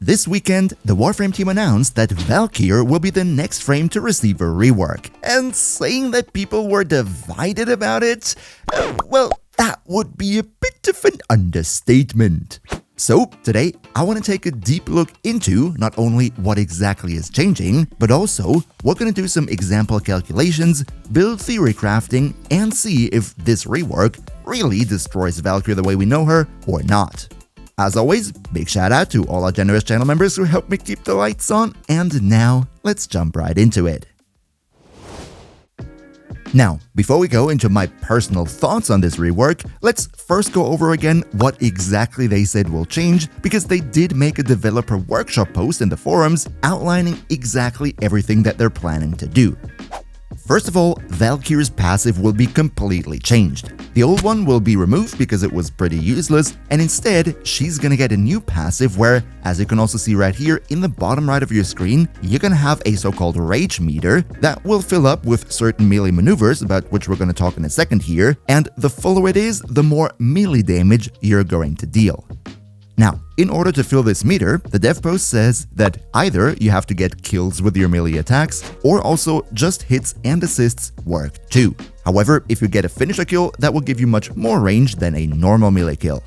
This weekend, the Warframe team announced that Valkyr will be the next frame to receive a rework, and saying that people were divided about it, well, that would be a bit of an understatement. So today, I want to take a deep look into not only what exactly is changing, but also we're going to do some example calculations, build theory crafting, and see if this rework really destroys Valkyr the way we know her or not. As always, big shout out to all our generous channel members who help me keep the lights on, and now let's jump right into it. Now, before we go into my personal thoughts on this rework, let's first go over again what exactly they said will change, because they did make a developer workshop post in the forums outlining exactly everything that they're planning to do. First of all, Valkyr's passive will be completely changed. The old one will be removed because it was pretty useless, and instead, she's gonna get a new passive where, as you can also see right here in the bottom right of your screen, you're gonna have a so-called rage meter that will fill up with certain melee maneuvers, about which we're gonna talk in a second here, and the fuller it is, the more melee damage you're going to deal. Now, in order to fill this meter, the dev post says that either you have to get kills with your melee attacks, or also just hits and assists work too. However, if you get a finisher kill, that will give you much more range than a normal melee kill.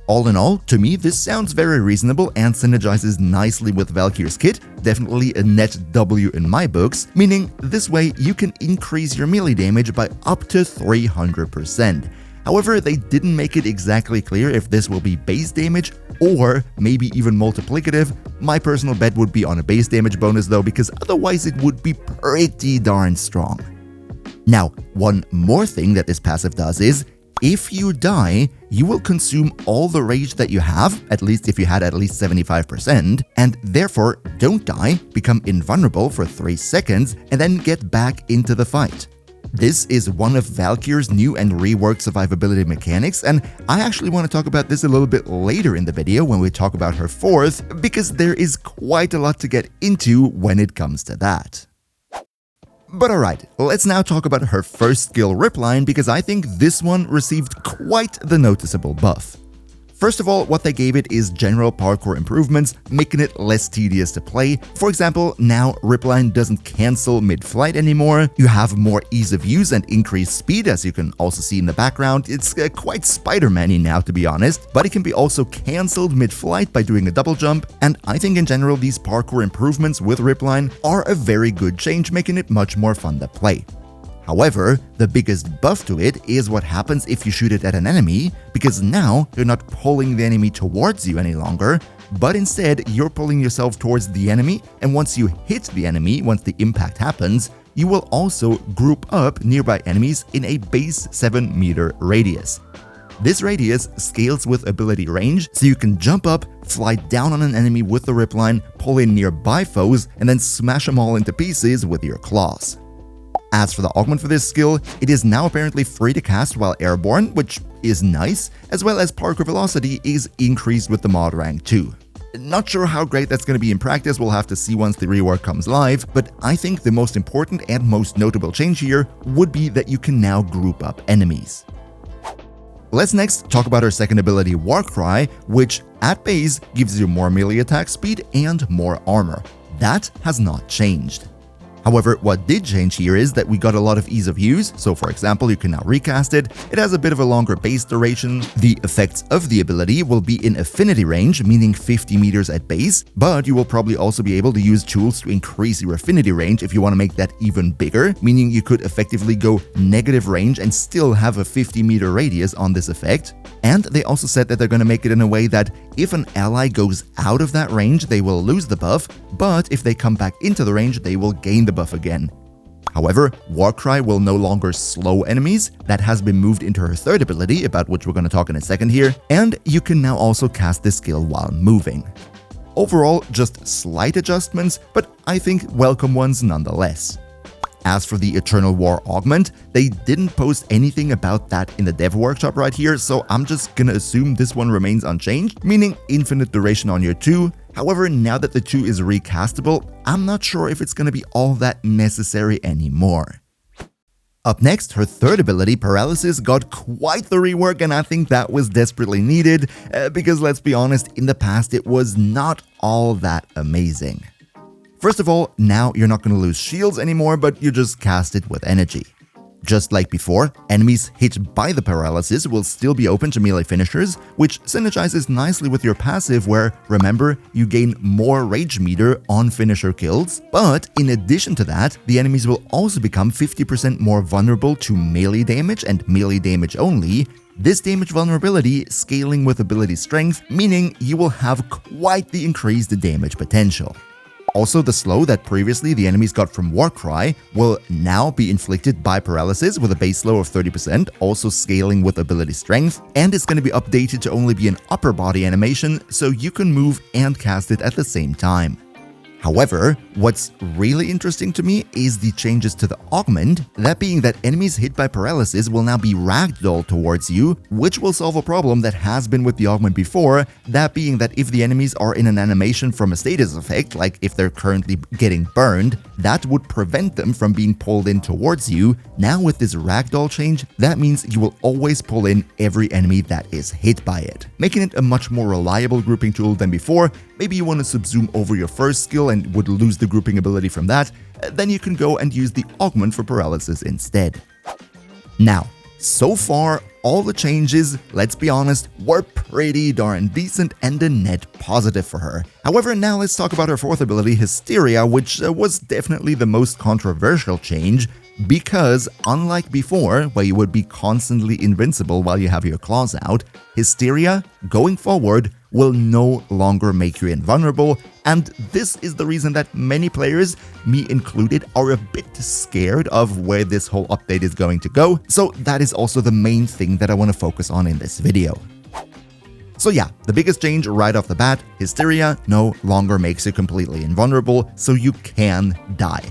All in all, to me, this sounds very reasonable and synergizes nicely with Valkyr's kit, definitely a net W in my books, meaning this way you can increase your melee damage by up to 300%. However, they didn't make it exactly clear if this will be base damage or maybe even multiplicative. My personal bet would be on a base damage bonus though, because otherwise it would be pretty darn strong. Now, one more thing that this passive does is, if you die, you will consume all the rage that you have, at least if you had at least 75%, and therefore don't die, become invulnerable for 3 seconds, and then get back into the fight. This is one of Valkyr's new and reworked survivability mechanics, and I actually want to talk about this a little bit later in the video when we talk about her fourth, because there is quite a lot to get into when it comes to that. But alright, let's now talk about her first skill Ripline, because I think this one received quite the noticeable buff. First of all, what they gave it is general parkour improvements, making it less tedious to play. For example, now Ripline doesn't cancel mid-flight anymore, you have more ease of use and increased speed, as you can also see in the background. It's quite Spider-Man-y now, to be honest, but it can be also cancelled mid-flight by doing a double jump, and I think in general these parkour improvements with Ripline are a very good change, making it much more fun to play. However, the biggest buff to it is what happens if you shoot it at an enemy, because now you're not pulling the enemy towards you any longer, but instead you're pulling yourself towards the enemy, and once you hit the enemy, once the impact happens, you will also group up nearby enemies in a base 7 meter radius. This radius scales with ability range, so you can jump up, fly down on an enemy with the Ripline, pull in nearby foes, and then smash them all into pieces with your claws. As for the augment for this skill, it is now apparently free to cast while airborne, which is nice, as well as parkour velocity is increased with the mod rank too. Not sure how great that's going to be in practice, we'll have to see once the rework comes live, but I think the most important and most notable change here would be that you can now group up enemies. Let's next talk about her second ability, Warcry, which at base gives you more melee attack speed and more armor. That has not changed. However, what did change here is that we got a lot of ease of use, so for example, you can now recast it, it has a bit of a longer base duration, the effects of the ability will be in affinity range, meaning 50 meters at base, but you will probably also be able to use tools to increase your affinity range if you want to make that even bigger, meaning you could effectively go negative range and still have a 50 meter radius on this effect. And they also said that they're going to make it in a way that if an ally goes out of that range, they will lose the buff, but if they come back into the range, they will gain the buff again. However, Warcry will no longer slow enemies, that has been moved into her third ability, about which we're going to talk in a second here, and you can now also cast this skill while moving. Overall, just slight adjustments, but I think welcome ones nonetheless. As for the Eternal War augment, they didn't post anything about that in the dev workshop right here, so I'm just gonna assume this one remains unchanged, meaning infinite duration on your 2. However, now that the 2 is recastable, I'm not sure if it's gonna be all that necessary anymore. Up next, her third ability, Paralysis, got quite the rework, and I think that was desperately needed, because let's be honest, in the past it was not all that amazing. First of all, now you're not going to lose shields anymore, but you just cast it with energy. Just like before, enemies hit by the paralysis will still be open to melee finishers, which synergizes nicely with your passive where, remember, you gain more rage meter on finisher kills. But in addition to that, the enemies will also become 50% more vulnerable to melee damage and melee damage only. This damage vulnerability scaling with ability strength, meaning you will have quite the increased damage potential. Also, the slow that previously the enemies got from Warcry will now be inflicted by Paralysis with a base slow of 30%, also scaling with ability strength, and it's going to be updated to only be an upper body animation, so you can move and cast it at the same time. However, what's really interesting to me is the changes to the augment, that being that enemies hit by paralysis will now be ragdolled towards you, which will solve a problem that has been with the augment before, that being that if the enemies are in an animation from a status effect, like if they're currently getting burned, that would prevent them from being pulled in towards you. Now with this ragdoll change, that means you will always pull in every enemy that is hit by it, making it a much more reliable grouping tool than before. Maybe you want to subsume over your first skill and would lose the grouping ability from that, then you can go and use the augment for paralysis instead. Now, so far, all the changes, let's be honest, were pretty darn decent and a net positive for her. However, now let's talk about her fourth ability, Hysteria, which was definitely the most controversial change, because unlike before, where you would be constantly invincible while you have your claws out, Hysteria, going forward, will no longer make you invulnerable, and this is the reason that many players, me included, are a bit scared of where this whole update is going to go, so that is also the main thing that I want to focus on in this video. So yeah, the biggest change right off the bat, Hysteria no longer makes you completely invulnerable, so you can die.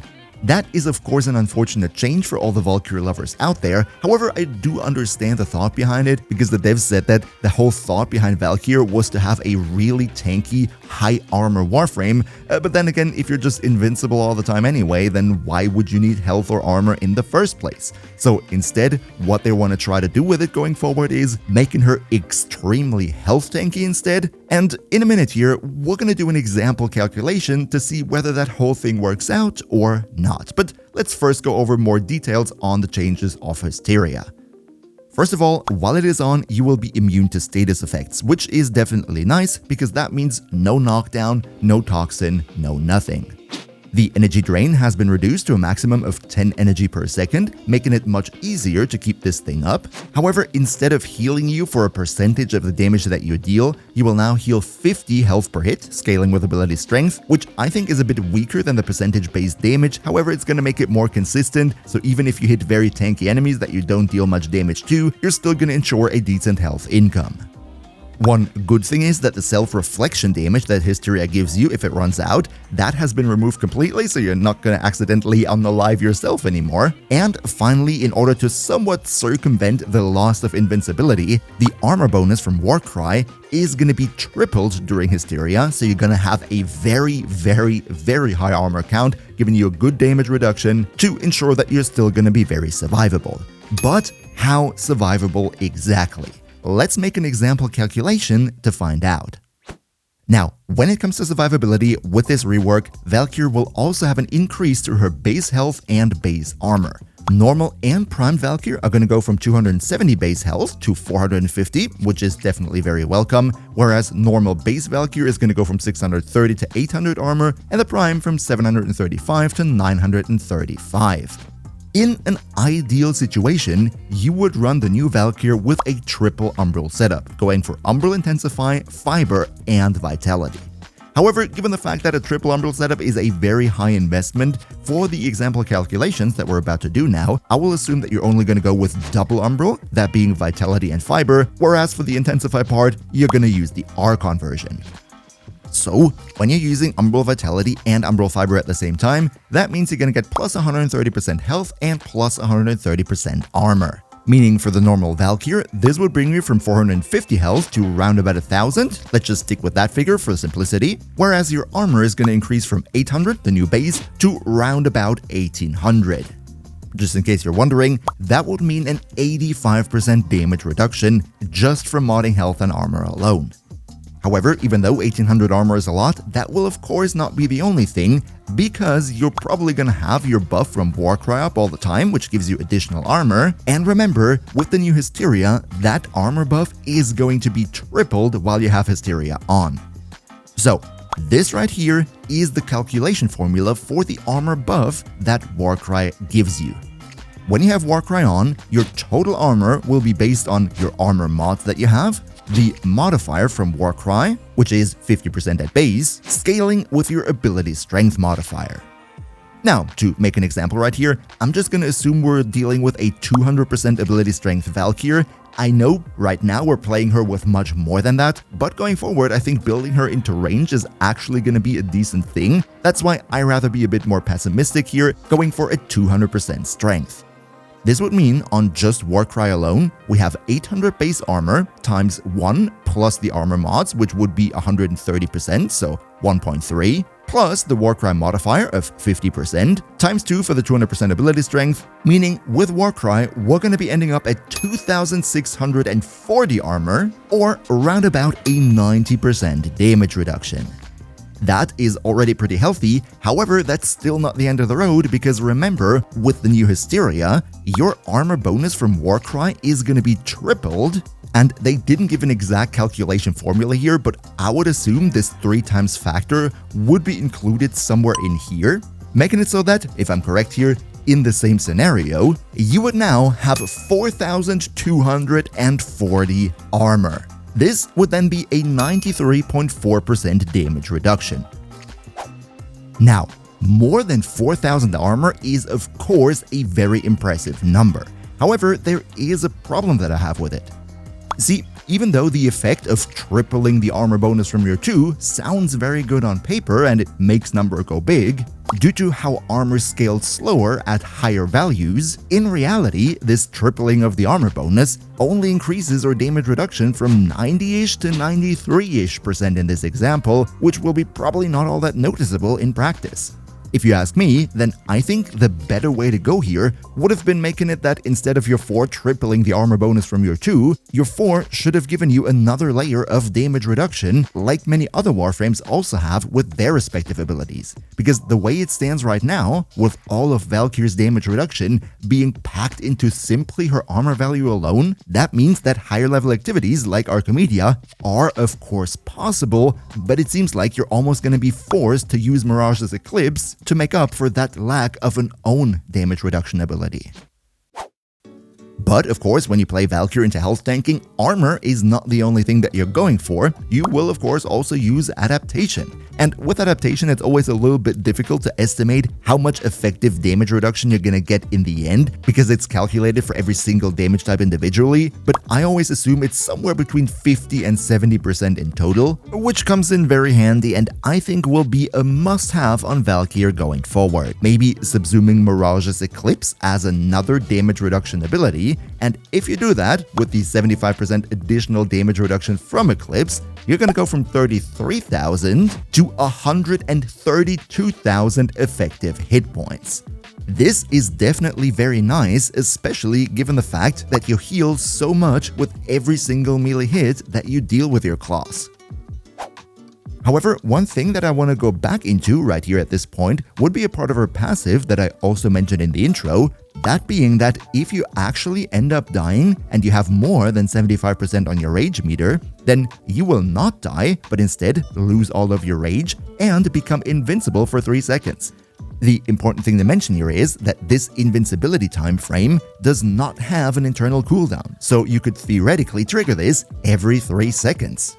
That is of course an unfortunate change for all the Valkyrie lovers out there. However, I do understand the thought behind it, because the devs said that the whole thought behind Valkyr was to have a really tanky, high armor Warframe, but then again, if you're just invincible all the time anyway, then why would you need health or armor in the first place? So instead, what they want to try to do with it going forward is making her extremely health tanky instead. And in a minute here, we're going to do an example calculation to see whether that whole thing works out or not. But let's first go over more details on the changes of Hysteria. First of all, while it is on, you will be immune to status effects, which is definitely nice because that means no knockdown, no toxin, no nothing. The energy drain has been reduced to a maximum of 10 energy per second, making it much easier to keep this thing up. However, instead of healing you for a percentage of the damage that you deal, you will now heal 50 health per hit, scaling with ability strength, which I think is a bit weaker than the percentage-based damage. However, it's going to make it more consistent, so even if you hit very tanky enemies that you don't deal much damage to, you're still going to ensure a decent health income. One good thing is that the self-reflection damage that Hysteria gives you if it runs out, that has been removed completely, so you're not going to accidentally unalive yourself anymore. And finally, in order to somewhat circumvent the loss of invincibility, the armor bonus from Warcry is going to be tripled during Hysteria, so you're going to have a very, very, very high armor count, giving you a good damage reduction to ensure that you're still going to be very survivable. But how survivable exactly? Let's make an example calculation to find out. Now, when it comes to survivability with this rework, Valkyr will also have an increase to her base health and base armor. Normal and Prime Valkyr are going to go from 270 base health to 450, which is definitely very welcome, whereas normal base Valkyr is going to go from 630 to 800 armor, and the Prime from 735 to 935. In an ideal situation, you would run the new Valkyr with a triple Umbral setup, going for Umbral Intensify, Fiber, and Vitality. However, given the fact that a triple Umbral setup is a very high investment, for the example calculations that we're about to do now, I will assume that you're only going to go with double Umbral, that being Vitality and Fiber, whereas for the Intensify part, you're going to use the R conversion. So, when you're using Umbral Vitality and Umbral Fiber at the same time, that means you're going to get plus 130% health and plus 130% armor. Meaning for the normal Valkyr, this would bring you from 450 health to round about 1000, let's just stick with that figure for simplicity, whereas your armor is going to increase from 800, the new base, to round about 1800. Just in case you're wondering, that would mean an 85% damage reduction just from modding health and armor alone. However, even though 1800 armor is a lot, that will of course not be the only thing, because you're probably gonna have your buff from Warcry up all the time, which gives you additional armor, and remember, with the new Hysteria, that armor buff is going to be tripled while you have Hysteria on. So, this right here is the calculation formula for the armor buff that Warcry gives you. When you have Warcry on, your total armor will be based on your armor mods that you have, the modifier from Warcry, which is 50% at base, scaling with your ability strength modifier. Now, to make an example right here, I'm just gonna assume we're dealing with a 200% ability strength Valkyr. I know right now we're playing her with much more than that, but going forward I think building her into range is actually gonna be a decent thing. That's why I rather be a bit more pessimistic here, going for a 200% strength. This would mean on just Warcry alone, we have 800 base armor times 1 plus the armor mods, which would be 130%, so 1.3, plus the Warcry modifier of 50%, times 2 for the 200% ability strength, meaning with Warcry, we're going to be ending up at 2640 armor, or around about a 90% damage reduction. That is already pretty healthy, however, that's still not the end of the road, because remember, with the new Hysteria, your armor bonus from Warcry is going to be tripled, and they didn't give an exact calculation formula here, but I would assume this 3 times factor would be included somewhere in here, making it so that, if I'm correct here, in the same scenario, you would now have 4240 armor. This would then be a 93.4% damage reduction. Now, more than 4000 armor is of course a very impressive number. However, there is a problem that I have with it. See, even though the effect of tripling the armor bonus from your 2 sounds very good on paper and it makes number go big, due to how armor scaled slower at higher values, in reality, this tripling of the armor bonus only increases our damage reduction from 90-ish to 93-ish% in this example, which will be probably not all that noticeable in practice. If you ask me, then I think the better way to go here would have been making it that instead of your 4 tripling the armor bonus from your 2, your 4 should have given you another layer of damage reduction, like many other Warframes also have with their respective abilities. Because the way it stands right now, with all of Valkyr's damage reduction being packed into simply her armor value alone, that means that higher level activities like Archimedia are of course possible, but it seems like you're almost going to be forced to use Mirage's Eclipse to make up for that lack of an own damage reduction ability. But of course, when you play Valkyr into health tanking, armor is not the only thing that you're going for. You will of course also use adaptation. And with adaptation, it's always a little bit difficult to estimate how much effective damage reduction you're gonna get in the end, because it's calculated for every single damage type individually, but I always assume it's somewhere between 50 and 70% in total, which comes in very handy and I think will be a must-have on Valkyr going forward. Maybe subsuming Mirage's Eclipse as another damage reduction ability, and if you do that, with the 75% additional damage reduction from Eclipse, you're gonna go from 33,000 to 132,000 effective hit points. This is definitely very nice, especially given the fact that you heal so much with every single melee hit that you deal with your claws. However, one thing that I want to go back into right here at this point would be a part of her passive that I also mentioned in the intro, that being that if you actually end up dying and you have more than 75% on your rage meter, then you will not die, but instead lose all of your rage and become invincible for 3 seconds. The important thing to mention here is that this invincibility time frame does not have an internal cooldown, so you could theoretically trigger this every 3 seconds.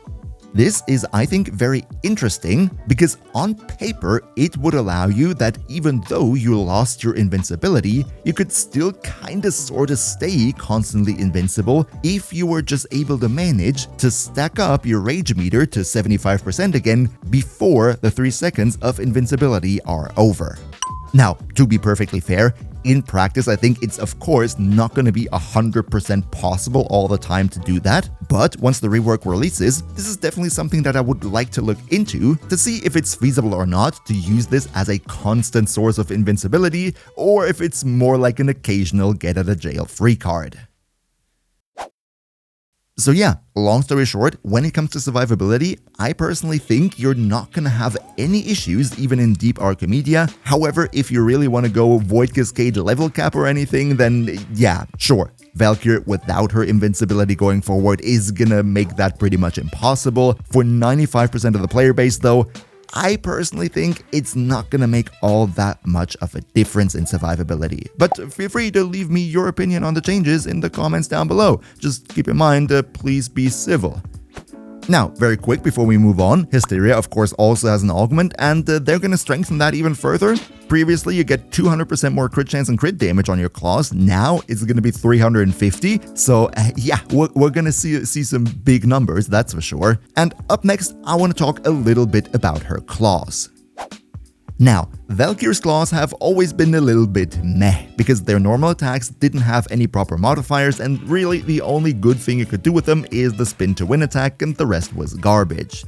This is, I think, very interesting because on paper, it would allow you that even though you lost your invincibility, you could still kinda sorta stay constantly invincible if you were just able to manage to stack up your rage meter to 75% again before the 3 seconds of invincibility are over. Now, to be perfectly fair, in practice, I think it's of course not going to be 100% possible all the time to do that, but once the rework releases, this is definitely something that I would like to look into to see if it's feasible or not to use this as a constant source of invincibility, or if it's more like an occasional get-out-of-jail-free card. So yeah, long story short, when it comes to survivability, I personally think you're not gonna have any issues even in deep Archimedia. However, if you really want to go Void Cascade level cap or anything, then yeah, sure. Valkyr without her invincibility going forward is gonna make that pretty much impossible. For 95% of the player base though, I personally think it's not gonna make all that much of a difference in survivability. But feel free to leave me your opinion on the changes in the comments down below. Just keep in mind, please be civil. Now, very quick before we move on, Hysteria of course also has an augment, and they're gonna strengthen that even further. Previously, you get 200% more crit chance and crit damage on your claws. Now it's gonna be 350. So yeah, we're gonna see some big numbers, that's for sure. And up next, I want to talk a little bit about her claws. Now, Valkyr's claws have always been a little bit meh, because their normal attacks didn't have any proper modifiers, and really the only good thing you could do with them is the spin to win attack, and the rest was garbage.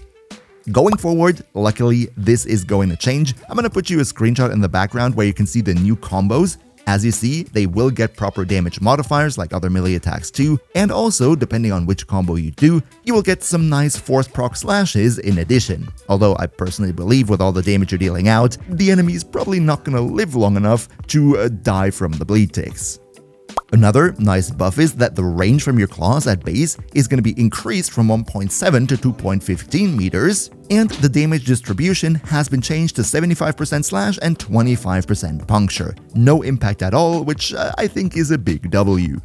Going forward, luckily this is going to change. I'm gonna put you a screenshot in the background where you can see the new combos. As you see, they will get proper damage modifiers like other melee attacks too, and also, depending on which combo you do, you will get some nice force proc slashes in addition. Although I personally believe with all the damage you're dealing out, the enemy is probably not gonna live long enough to die from the bleed ticks. Another nice buff is that the range from your claws at base is going to be increased from 1.7 to 2.15 meters, and the damage distribution has been changed to 75% slash and 25% puncture. No impact at all, which I think is a big W.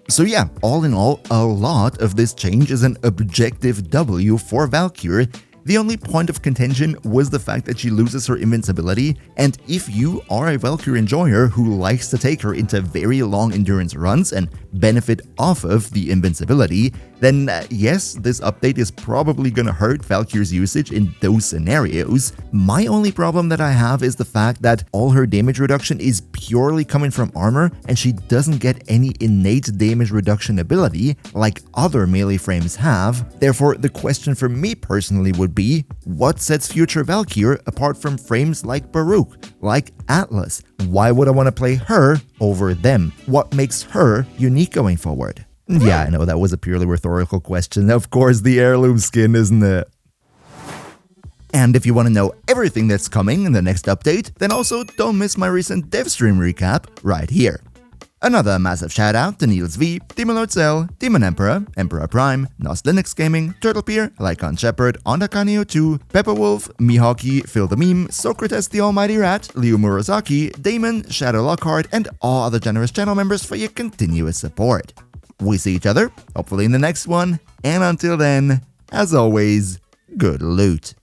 So yeah, all in all, a lot of this change is an objective W for Valkyr. The only point of contention was the fact that she loses her invincibility, and if you are a Valkyr enjoyer who likes to take her into very long endurance runs and benefit off of the invincibility, then yes, this update is probably gonna hurt Valkyr's usage in those scenarios. My only problem that I have is the fact that all her damage reduction is purely coming from armor, and she doesn't get any innate damage reduction ability like other melee frames have. Therefore, the question for me personally would be, what sets future Valkyr apart from frames like Baruch, like Atlas? Why would I want to play her over them? What makes her unique going forward? Yeah, I know that was a purely rhetorical question. Of course, the Heirloom Skin, isn't it? And if you want to know everything that's coming in the next update, then also don't miss my recent dev stream recap right here. Another massive shout out to Niels V, Demon Lord Cell, Demon Emperor, Emperor Prime, Nos Linux Gaming, Turtlepeer, Lycon Shepherd, Ondakanio2, Pepperwolf, Mihawky, Phil the Meme, Socrates the Almighty Rat, Liu Murasaki, Damon, Shadow Lockhart, and all other generous channel members for your continuous support. We see each other, hopefully in the next one, and until then, as always, good loot.